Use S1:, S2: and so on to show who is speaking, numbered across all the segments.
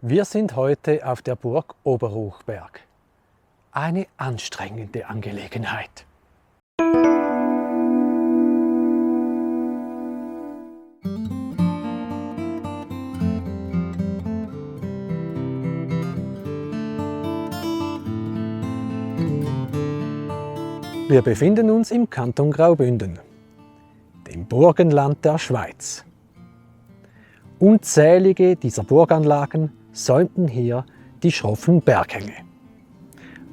S1: Wir sind heute auf der Burg Oberruchberg. Eine anstrengende Angelegenheit. Wir befinden uns im Kanton Graubünden, dem Burgenland der Schweiz. Unzählige dieser Burganlagen säumten hier die schroffen Berghänge.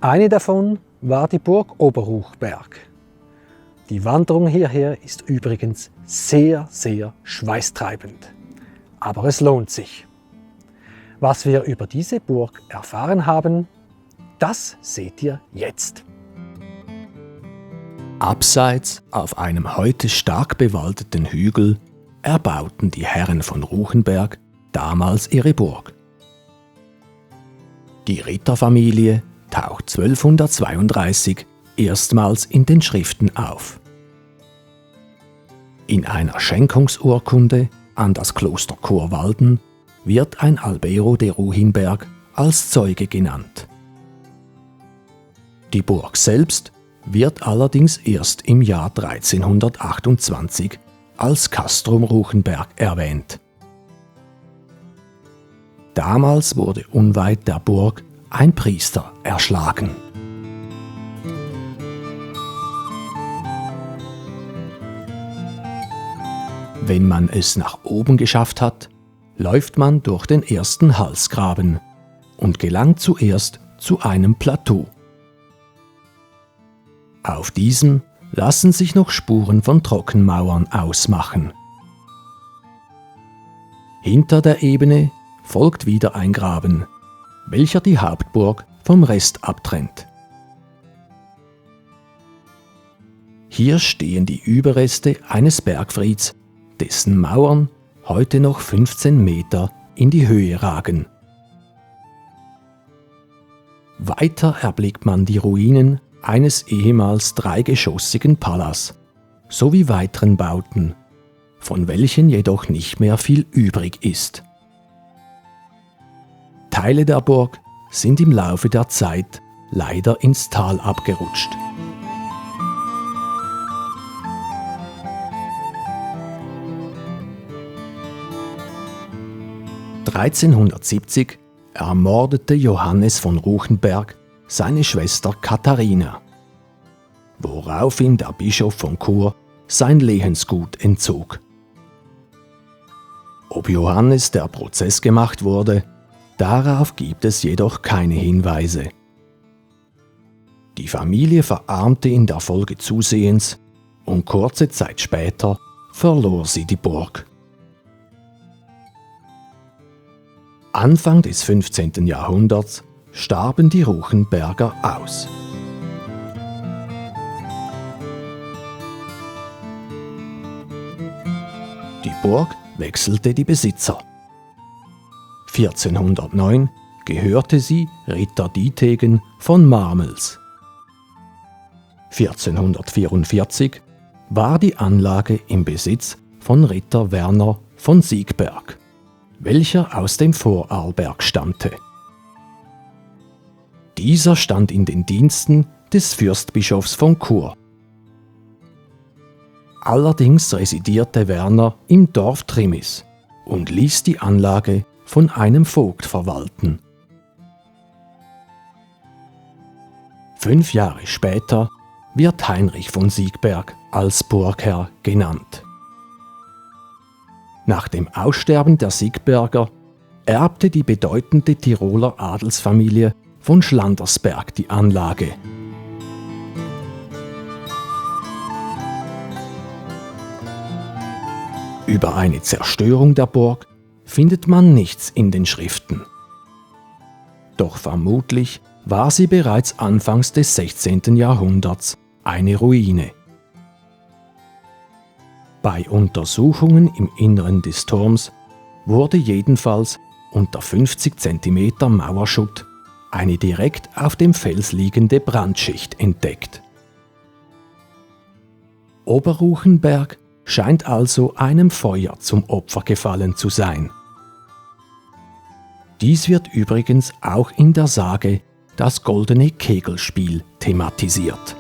S1: Eine davon war die Burg Oberruchberg. Die Wanderung hierher ist übrigens sehr, sehr schweißtreibend. Aber es lohnt sich. Was wir über diese Burg erfahren haben, das seht ihr jetzt.
S2: Abseits auf einem heute stark bewaldeten Hügel erbauten die Herren von Ruchenberg damals ihre Burg. Die Ritterfamilie taucht 1232 erstmals in den Schriften auf. In einer Schenkungsurkunde an das Kloster Chorwalden wird ein Albero de Ruchenberg als Zeuge genannt. Die Burg selbst wird allerdings erst im Jahr 1328 als Castrum Ruchenberg erwähnt. Damals wurde unweit der Burg ein Priester erschlagen. Wenn man es nach oben geschafft hat, läuft man durch den ersten Halsgraben und gelangt zuerst zu einem Plateau. Auf diesem lassen sich noch Spuren von Trockenmauern ausmachen. Hinter der Ebene folgt wieder ein Graben, welcher die Hauptburg vom Rest abtrennt. Hier stehen die Überreste eines Bergfrieds, dessen Mauern heute noch 15 Meter in die Höhe ragen. Weiter erblickt man die Ruinen eines ehemals dreigeschossigen Palas sowie weiteren Bauten, von welchen jedoch nicht mehr viel übrig ist. Teile der Burg sind im Laufe der Zeit leider ins Tal abgerutscht. (1370) ermordete Johannes von Ruchenberg seine Schwester Katharina, woraufhin der Bischof von Chur sein Lehensgut entzog. Ob Johannes der Prozess gemacht wurde, darauf gibt es jedoch keine Hinweise. Die Familie verarmte in der Folge zusehends und kurze Zeit später verlor sie die Burg. Anfang des 15. Jahrhunderts starben die Ruchenberger aus. Die Burg wechselte die Besitzer. 1409 gehörte sie Ritter Dietegen von Marmels. 1444 war die Anlage im Besitz von Ritter Werner von Siegberg, welcher aus dem Vorarlberg stammte. Dieser stand in den Diensten des Fürstbischofs von Chur. Allerdings residierte Werner im Dorf Trimis und ließ die Anlage von einem Vogt verwalten. 5 Jahre später wird Heinrich von Siegberg als Burgherr genannt. Nach dem Aussterben der Siegberger erbte die bedeutende Tiroler Adelsfamilie von Schlandersberg die Anlage. Über eine Zerstörung der Burg findet man nichts in den Schriften. Doch vermutlich war sie bereits anfangs des 16. Jahrhunderts eine Ruine. Bei Untersuchungen im Inneren des Turms wurde jedenfalls unter 50 cm Mauerschutt eine direkt auf dem Fels liegende Brandschicht entdeckt. Oberruchenberg scheint also einem Feuer zum Opfer gefallen zu sein. Dies wird übrigens auch in der Sage Das goldene Kegelspiel thematisiert.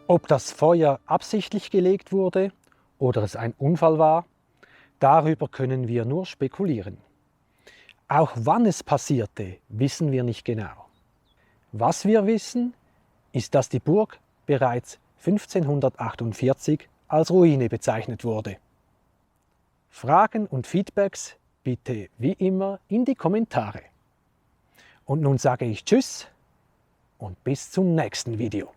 S1: Ob das Feuer absichtlich gelegt wurde oder es ein Unfall war, darüber können wir nur spekulieren. Auch wann es passierte, wissen wir nicht genau. Was wir wissen, ist, dass die Burg bereits 1548 als Ruine bezeichnet wurde. Fragen und Feedbacks bitte wie immer in die Kommentare. Und nun sage ich Tschüss und bis zum nächsten Video.